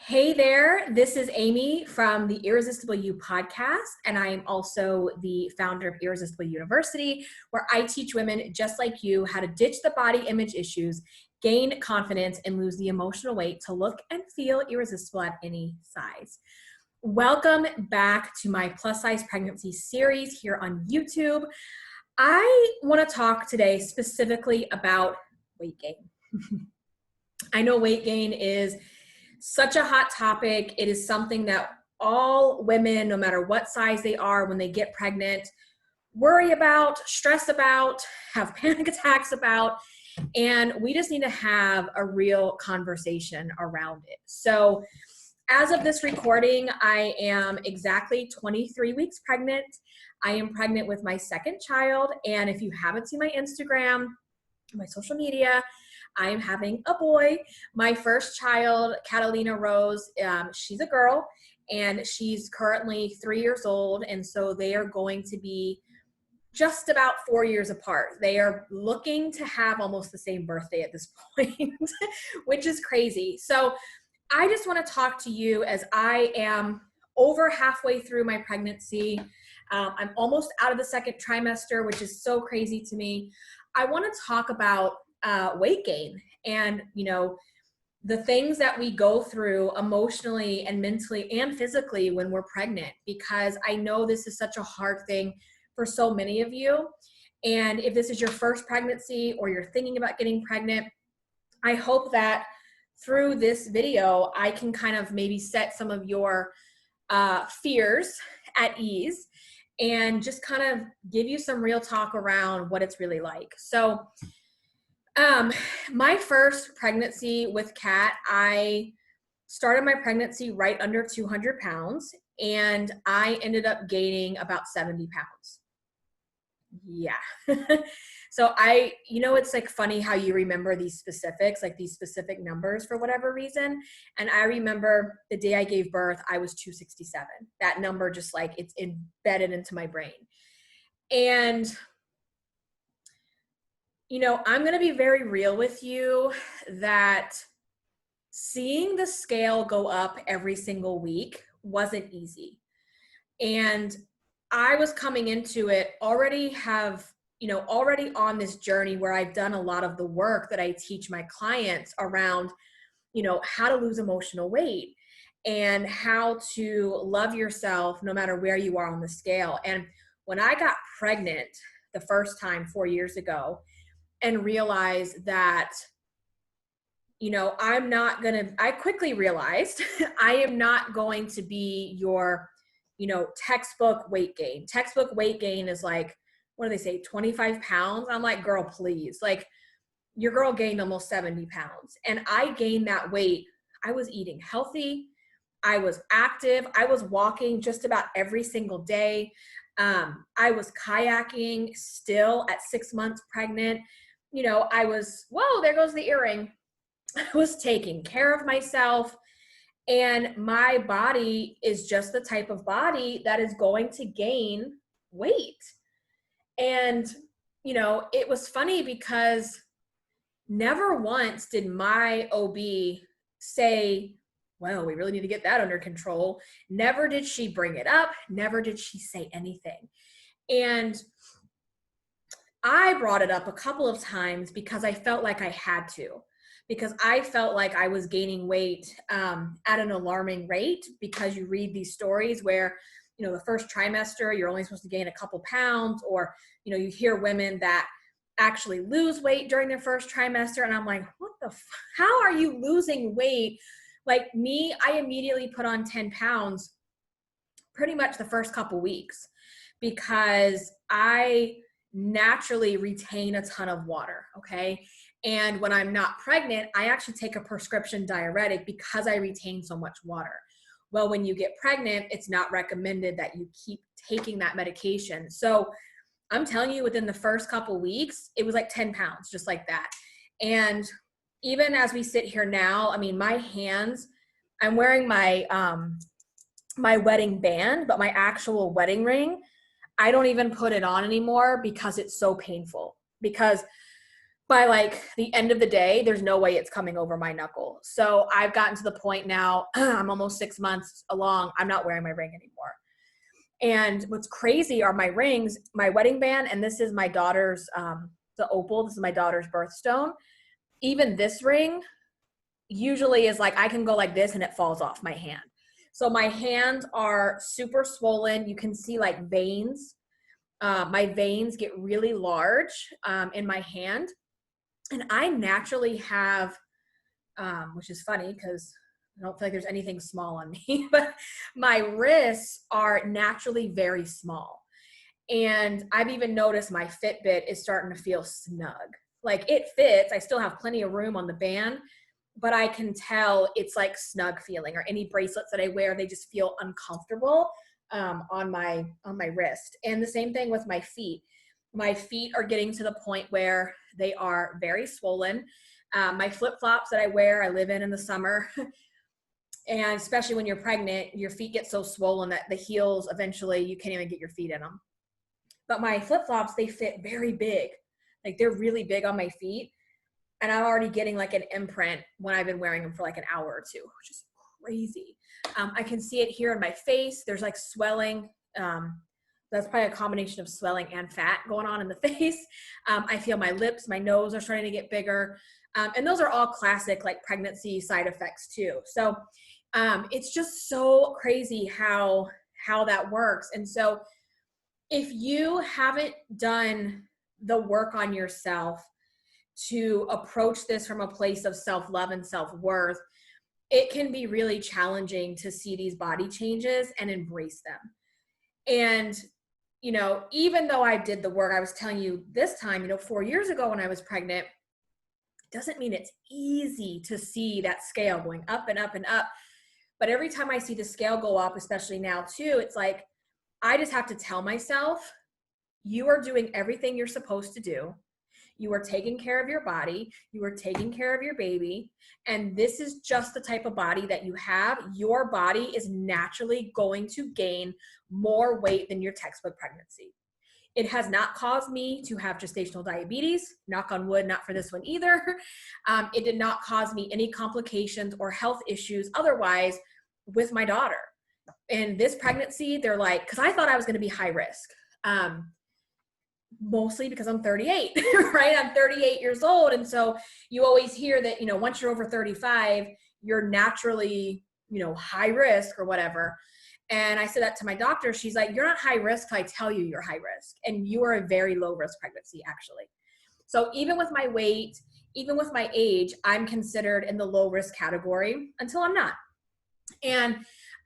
Hey there, this is Amy from the Irresistible You podcast, and I am also the founder of Irresistible University, where I teach women just like you how to ditch the body image issues, gain confidence, and lose the emotional weight to look and feel irresistible at any size. Welcome back to my plus size pregnancy series here on YouTube. I want to talk today specifically about weight gain. I know weight gain is such a hot topic. It is something that all women, no matter what size they are, when they get pregnant, worry about, stress about, have panic attacks about, and we just need to have a real conversation around it. So as of this recording, I am exactly 23 weeks pregnant. I am pregnant with my second child, and if you haven't seen my Instagram, my social media, I am having a boy. My first child, Catalina Rose, she's a girl, and she's currently 3 years old, and so they are going to be just about 4 years apart. They are looking to have almost the same birthday at this point, which is crazy. So I just want to talk to you as I am over halfway through my pregnancy. I'm almost out of the second trimester, which is so crazy to me. I want to talk about weight gain and, the things that we go through emotionally and mentally and physically when we're pregnant, because I know this is such a hard thing for so many of you. And if this is your first pregnancy or you're thinking about getting pregnant, I hope that through this video, I can kind of maybe set some of your fears at ease and just kind of give you some real talk around what it's really like. So my first pregnancy with Kat, I started my pregnancy right under 200 pounds, and I ended up gaining about 70 pounds. Yeah. So it's like funny how you remember these specifics, like these specific numbers for whatever reason. And I remember the day I gave birth, I was 267. That number just like it's embedded into my brain. And I'm going to be very real with you that seeing the scale go up every single week wasn't easy. And I was coming into it already on this journey where I've done a lot of the work that I teach my clients around, how to lose emotional weight and how to love yourself no matter where you are on the scale. And when I got pregnant the first time 4 years ago, and realize that, I quickly realized I am not going to be your, textbook weight gain. Textbook weight gain is like, what do they say, 25 pounds? I'm like, girl, please. Like, your girl gained almost 70 pounds. And I gained that weight. I was eating healthy. I was active. I was walking just about every single day. I was kayaking still at 6 months pregnant. Whoa, there goes the earring. I was taking care of myself, and my body is just the type of body that is going to gain weight. And, it was funny because never once did my OB say, well, we really need to get that under control. Never did she bring it up. Never did she say anything. And I brought it up a couple of times because I felt like I had to, because I felt like I was gaining weight at an alarming rate, because you read these stories where, the first trimester, you're only supposed to gain a couple pounds, or, you hear women that actually lose weight during their first trimester. And I'm like, how are you losing weight? Like me, I immediately put on 10 pounds pretty much the first couple weeks, because I naturally retain a ton of water. Okay. And when I'm not pregnant, I actually take a prescription diuretic because I retain so much water. Well, when you get pregnant, it's not recommended that you keep taking that medication. So I'm telling you, within the first couple weeks, it was like 10 pounds, just like that. And even as we sit here now, I mean, my hands, I'm wearing my, my wedding band, but my actual wedding ring, I don't even put it on anymore because it's so painful. Because by like the end of the day, there's no way it's coming over my knuckle. So I've gotten to the point now, I'm almost 6 months along, I'm not wearing my ring anymore. And what's crazy are my rings, my wedding band, and this is my daughter's, the opal, this is my daughter's birthstone. Even this ring usually is like, I can go like this and it falls off my hand. So my hands are super swollen. You can see like veins. My veins get really large in my hand. And I naturally have, which is funny because I don't feel like there's anything small on me, but my wrists are naturally very small. And I've even noticed my Fitbit is starting to feel snug. Like it fits, I still have plenty of room on the band, but I can tell it's like snug feeling, or any bracelets that I wear, they just feel uncomfortable on my wrist. And the same thing with my feet. My feet are getting to the point where they are very swollen. My flip-flops that I wear, I live in the summer. And especially when you're pregnant, your feet get so swollen that the heels, eventually you can't even get your feet in them. But my flip-flops, they fit very big. Like they're really big on my feet. And I'm already getting like an imprint when I've been wearing them for like an hour or two, which is crazy. I can see it here in my face. There's like swelling. That's probably a combination of swelling and fat going on in the face. I feel my lips, my nose are starting to get bigger. And those are all classic like pregnancy side effects too. So it's just so crazy how that works. And so if you haven't done the work on yourself to approach this from a place of self-love and self-worth, it can be really challenging to see these body changes and embrace them. And, you know, even though I did the work, I was telling you this time, 4 years ago when I was pregnant, doesn't mean it's easy to see that scale going up and up and up. But every time I see the scale go up, especially now too, it's like, I just have to tell myself, you are doing everything you're supposed to do. You are taking care of your body. You are taking care of your baby. And this is just the type of body that you have. Your body is naturally going to gain more weight than your textbook pregnancy. It has not caused me to have gestational diabetes, knock on wood, not for this one either. It did not cause me any complications or health issues otherwise with my daughter. And this pregnancy, they're like, because I thought I was going to be high risk. Mostly because I'm 38, right? I'm 38 years old. And so you always hear that, once you're over 35, you're naturally, high risk or whatever. And I said that to my doctor. She's like, you're not high risk till I tell you you're high risk. And you are a very low risk pregnancy, actually. So even with my weight, even with my age, I'm considered in the low risk category until I'm not. And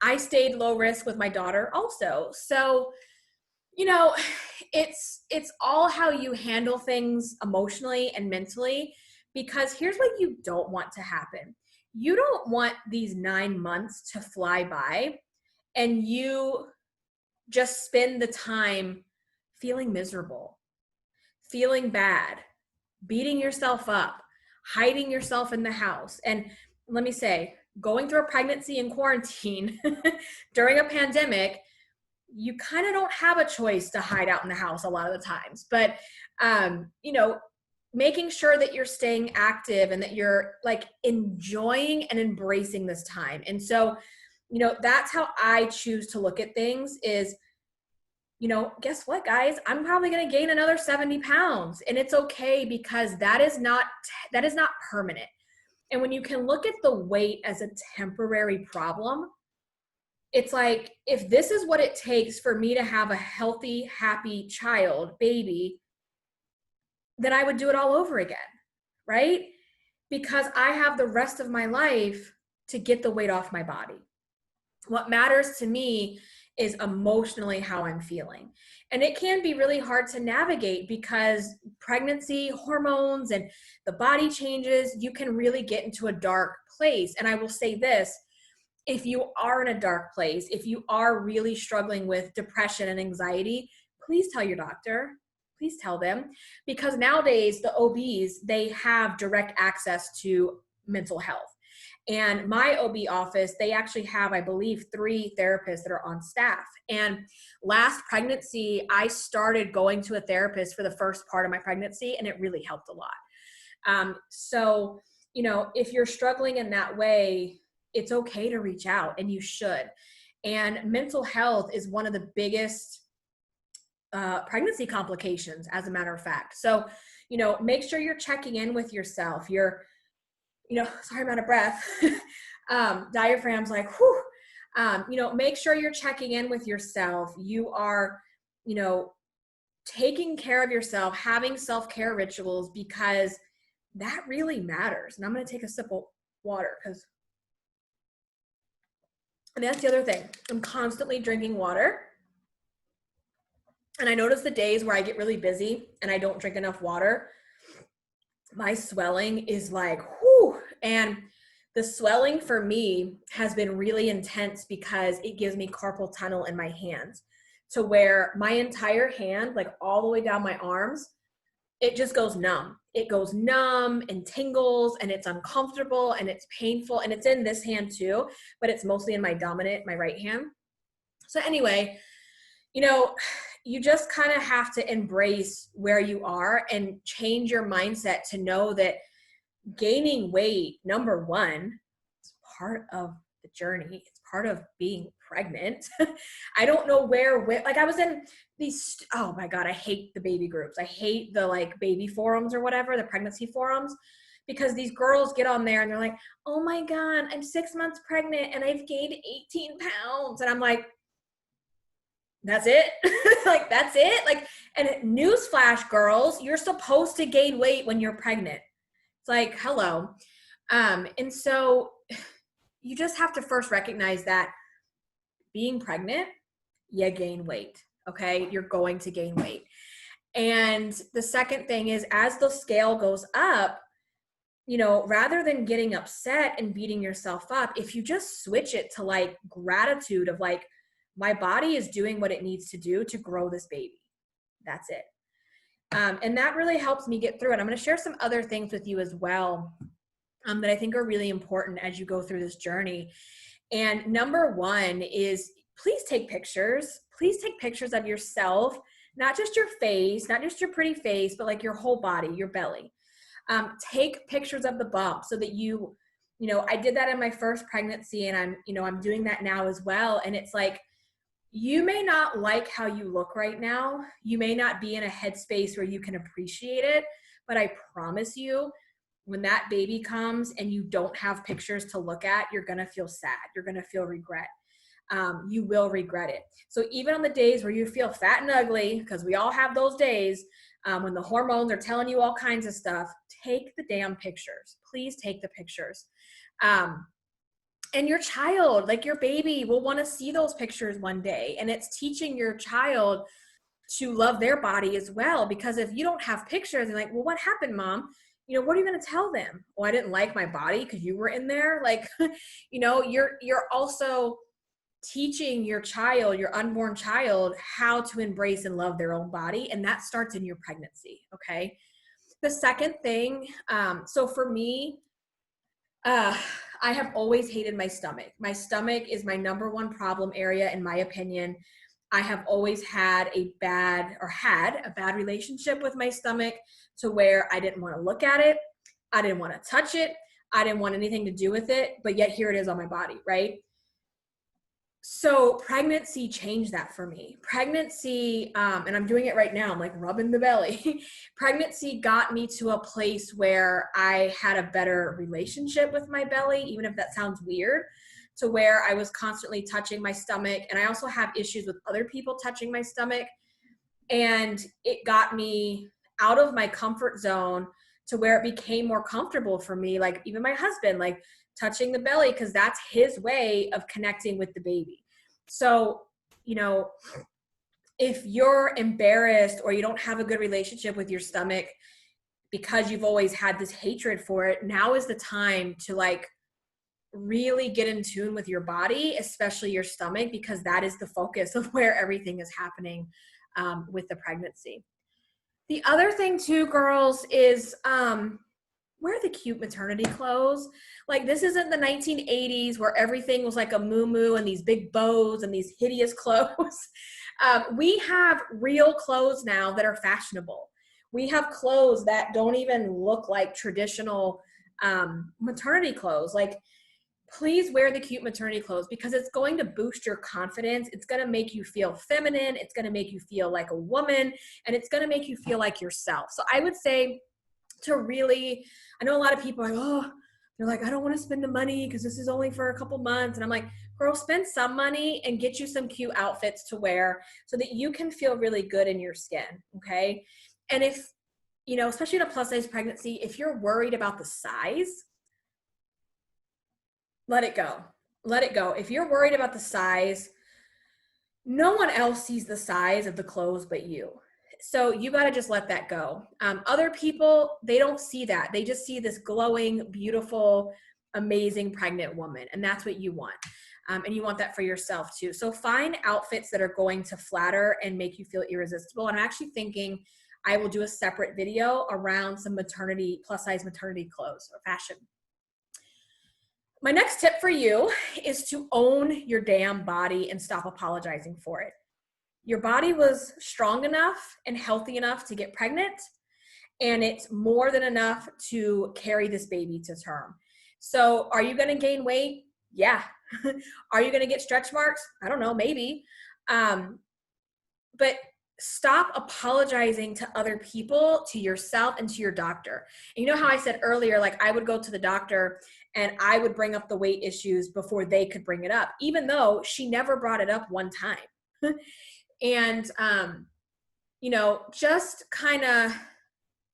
I stayed low risk with my daughter also. So, it's all how you handle things emotionally and mentally, because here's what you don't want to happen. You don't want these 9 months to fly by and you just spend the time feeling miserable, feeling bad, beating yourself up, hiding yourself in the house. And let me say, going through a pregnancy in quarantine during a pandemic, you kind of don't have a choice to hide out in the house a lot of the times. But, making sure that you're staying active and that you're like enjoying and embracing this time. And so, that's how I choose to look at things is, guess what, guys? I'm probably going to gain another 70 pounds and it's okay, because that is not permanent. And when you can look at the weight as a temporary problem, it's like, if this is what it takes for me to have a healthy, happy child, baby, then I would do it all over again, right? Because I have the rest of my life to get the weight off my body. What matters to me is emotionally how I'm feeling. And it can be really hard to navigate because pregnancy, hormones, and the body changes, you can really get into a dark place. And I will say this, if you are in a dark place, if you are really struggling with depression and anxiety, please tell your doctor. Please tell them. Because nowadays, the OBs, they have direct access to mental health. And my OB office, they actually have, I believe, 3 therapists that are on staff. And last pregnancy, I started going to a therapist for the first part of my pregnancy, and it really helped a lot. So, if you're struggling in that way, it's okay to reach out, and you should. And mental health is one of the biggest pregnancy complications, as a matter of fact. So, make sure you're checking in with yourself. You're, sorry, I'm out of breath. Diaphragm's like, whew. Make sure you're checking in with yourself. You are, taking care of yourself, having self-care rituals, because that really matters. And I'm going to take a sip of water and that's the other thing. I'm constantly drinking water. And I notice the days where I get really busy and I don't drink enough water, my swelling is like, whew. And the swelling for me has been really intense because it gives me carpal tunnel in my hands, to where my entire hand, like all the way down my arms, it just goes numb. It goes numb and tingles, and it's uncomfortable and it's painful. And it's in this hand too, but it's mostly in my right hand. So anyway, you just kind of have to embrace where you are and change your mindset to know that gaining weight, number one, is part of the journey. It's part of being pregnant. I don't know like I was in these, oh my God, I hate the baby groups. I hate the like baby forums or whatever, the pregnancy forums, because these girls get on there and they're like, oh my God, I'm 6 months pregnant and I've gained 18 pounds. And I'm like, that's it? Like, that's it? Like, and newsflash, girls, you're supposed to gain weight when you're pregnant. It's like, hello. And so you just have to first recognize that being pregnant, you gain weight. Okay. You're going to gain weight. And the second thing is, as the scale goes up, rather than getting upset and beating yourself up, if you just switch it to like gratitude of like, my body is doing what it needs to do to grow this baby. That's it. And that really helps me get through it. I'm going to share some other things with you as well that I think are really important as you go through this journey. And number one is, please take pictures. Please take pictures of yourself, not just your face, not just your pretty face, but like your whole body, your belly. Take pictures of the bump so that I did that in my first pregnancy, and I'm doing that now as well. And it's like, you may not like how you look right now. You may not be in a headspace where you can appreciate it, but I promise you, when that baby comes and you don't have pictures to look at, you're going to feel sad. You're going to feel regret. You will regret it. So even on the days where you feel fat and ugly, because we all have those days, when the hormones are telling you all kinds of stuff, take the damn pictures. Please take the pictures. And your child, like your baby, will want to see those pictures one day. And it's teaching your child to love their body as well. Because if you don't have pictures, they're like, well, what happened, Mom? What are you going to tell them? Oh, I didn't like my body because you were in there. Like, you're also teaching your child, your unborn child, how to embrace and love their own body. And that starts in your pregnancy. Okay. The second thing, so for me, I have always hated my stomach. My stomach is my number one problem area, in my opinion. I have always had a bad relationship with my stomach, to where I didn't want to look at it. I didn't want to touch it. I didn't want anything to do with it, but yet here it is on my body, right? So pregnancy changed that for me. Pregnancy, and I'm doing it right now, I'm like rubbing the belly. Pregnancy got me to a place where I had a better relationship with my belly, even if that sounds weird, to where I was constantly touching my stomach. And I also have issues with other people touching my stomach. And it got me out of my comfort zone to where it became more comfortable for me. Like even my husband, like touching the belly, because that's his way of connecting with the baby. So, if you're embarrassed or you don't have a good relationship with your stomach because you've always had this hatred for it, now is the time to like really get in tune with your body, especially your stomach, because that is the focus of where everything is happening with the pregnancy. The other thing too, girls, is wear the cute maternity clothes. Like, this isn't the 1980s where everything was like a muumuu and these big bows and these hideous clothes. We have real clothes now that are fashionable, We have clothes that don't even look like traditional maternity clothes. Like, please wear the cute maternity clothes because it's going to boost your confidence. It's going to make you feel feminine. It's going to make you feel like a woman, and it's going to make you feel like yourself. So I would say to really, I know a lot of people are like, oh, they're like, I don't want to spend the money because this is only for a couple months. And I'm like, girl, spend some money and get you some cute outfits to wear so that you can feel really good in your skin. Okay. And if, you know, especially in a plus size pregnancy, if you're worried about the size, let it go. Let it go. If you're worried about the size, no one else sees the size of the clothes but you. So you got to just let that go. Other people, they don't see that. They just see this glowing, beautiful, amazing pregnant woman. And that's what you want. And you want that for yourself too. So find outfits that are going to flatter and make you feel irresistible. And I'm actually thinking I will do a separate video around some maternity, plus size maternity clothes or fashion. My next tip for you is to own your damn body and stop apologizing for it. Your body was strong enough and healthy enough to get pregnant, and it's more than enough to carry this baby to term. So are you going to gain weight? Yeah. Are you going to get stretch marks? I don't know, maybe. But stop apologizing to other people, to yourself, and to your doctor. And you know how I said earlier, like I would go to the doctor and I would bring up the weight issues before they could bring it up, even though she never brought it up one time. And, you know, just kind of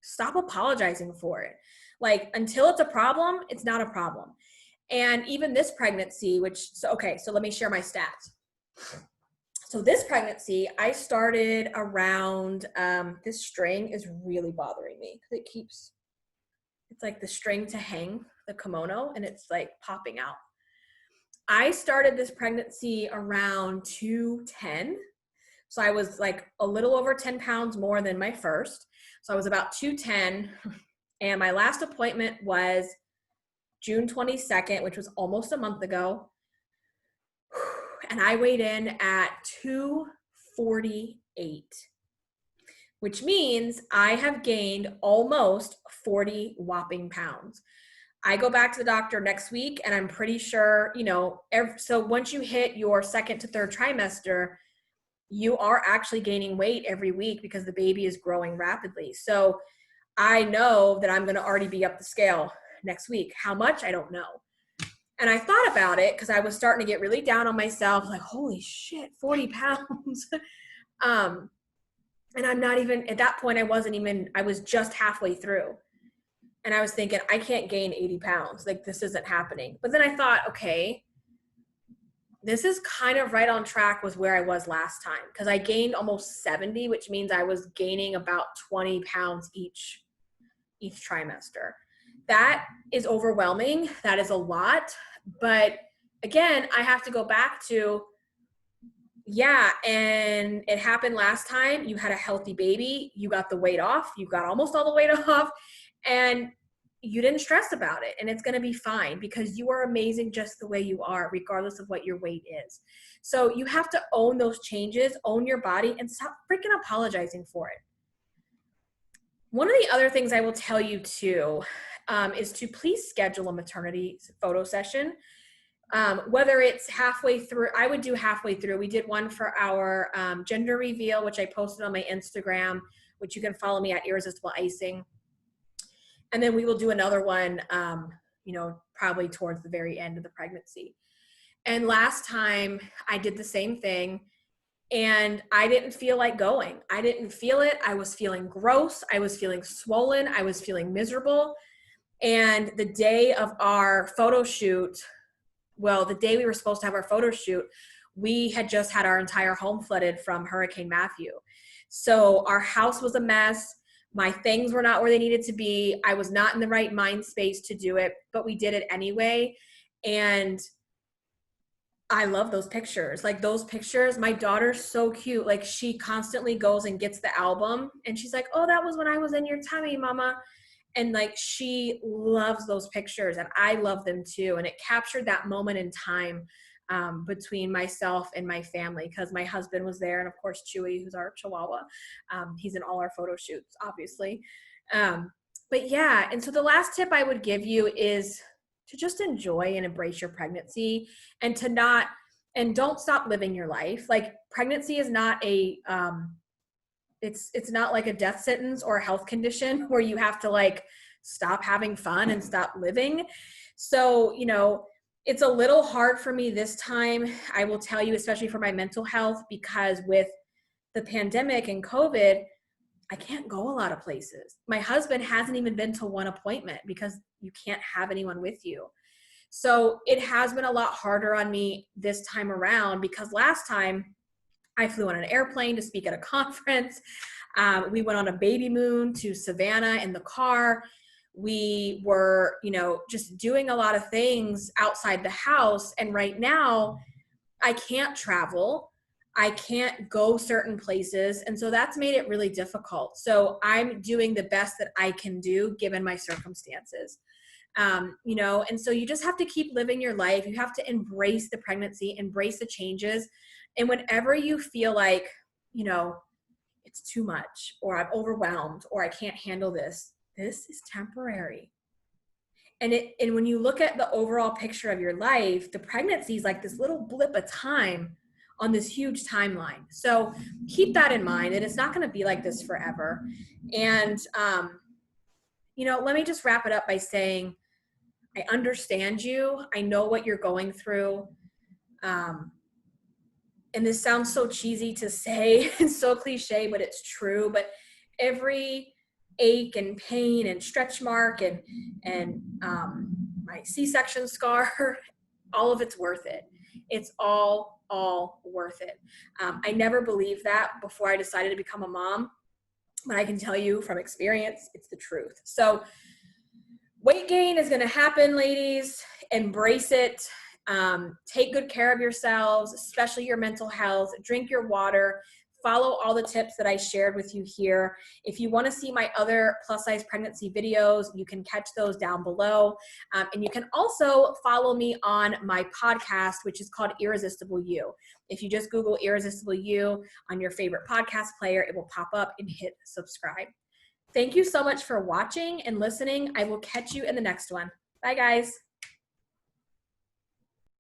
stop apologizing for it. Like until it's a problem, it's not a problem. And even this pregnancy, so let me share my stats. So this pregnancy, I started around, this string is really bothering me because it's like the string to hang the kimono and it's like popping out. I started this pregnancy around 210. So I was like a little over 10 pounds more than my first. So I was about 210. And my last appointment was June 22nd, which was almost a month ago. And I weighed in at 248, which means I have gained almost 40 whopping pounds. I go back to the doctor next week and I'm pretty sure, you know, so once you hit your second to third trimester, you are actually gaining weight every week because the baby is growing rapidly. So I know that I'm going to already be up the scale next week. How much? I don't know. And I thought about it because I was starting to get really down on myself, like, holy shit, 40 pounds. And I'm not even, at that point, I was just halfway through. And I was thinking, I can't gain 80 pounds. Like, this isn't happening. But then I thought, okay, this is kind of right on track with where I was last time because I gained almost 70, which means I was gaining about 20 pounds each trimester. That is overwhelming. That is a lot. But again, I have to go back to, yeah, and it happened last time. You had a healthy baby. You got the weight off. You got almost all the weight off. And you didn't stress about it. And it's going to be fine because you are amazing just the way you are, regardless of what your weight is. So you have to own those changes, own your body, and stop freaking apologizing for it. One of the other things I will tell you too is to please schedule a maternity photo session. Whether it's halfway through, I would do halfway through. We did one for our gender reveal, which I posted on my Instagram, which you can follow me at Irresistible Icing. And then we will do another one, you know, probably towards the very end of the pregnancy. And last time I did the same thing and I didn't feel like going. I didn't feel it. I was feeling gross. I was feeling swollen. I was feeling miserable. And the day of our photo shoot, well, the day we were supposed to have our photo shoot, we had just had our entire home flooded from Hurricane Matthew. So our house was a mess. My things were not where they needed to be. I was not in the right mind space to do it, but we did it anyway. And I love those pictures. Like those pictures, my daughter's so cute. Like she constantly goes and gets the album and she's like, oh, that was when I was in your tummy, mama. And like, she loves those pictures and I love them too. And it captured that moment in time between myself and my family, because my husband was there, and of course Chewy, who's our Chihuahua. He's in all our photo shoots, obviously. But yeah, and so the last tip I would give you is to just enjoy and embrace your pregnancy, and to not, and don't stop living your life. Like, pregnancy is not a it's not like a death sentence or a health condition where you have to like stop having fun and stop living. So, you know, it's a little hard for me this time, I will tell you, especially for my mental health, because with the pandemic and COVID, I can't go a lot of places. My husband hasn't even been to one appointment because you can't have anyone with you. So it has been a lot harder on me this time around, because last time I flew on an airplane to speak at a conference. We went on a baby moon to Savannah in the car. We were, you know, just doing a lot of things outside the house. And right now, I can't travel. I can't go certain places. And so that's made it really difficult. So I'm doing the best that I can do given my circumstances. You know, and so you just have to keep living your life. You have to embrace the pregnancy, embrace the changes. And whenever you feel like, you know, it's too much, or I'm overwhelmed, or I can't handle this, this is temporary. And when you look at the overall picture of your life, the pregnancy is like this little blip of time on this huge timeline. So keep that in mind, and it's not going to be like this forever. And, you know, let me just wrap it up by saying, I understand you. I know what you're going through. And this sounds so cheesy to say, it's so cliche, but it's true. But every ache and pain and stretch mark and my C-section scar, all of it's worth it. It's all worth it. I never believed that before I decided to become a mom, but I can tell you from experience, it's the truth. So weight gain is going to happen, ladies. Embrace it. Take good care of yourselves, especially your mental health. Drink your water. Follow all the tips that I shared with you here. If you want to see my other plus size pregnancy videos, you can catch those down below. And you can also follow me on my podcast, which is called Irresistible You. If you just Google Irresistible You on your favorite podcast player, it will pop up, and hit subscribe. Thank you so much for watching and listening. I will catch you in the next one. Bye, guys.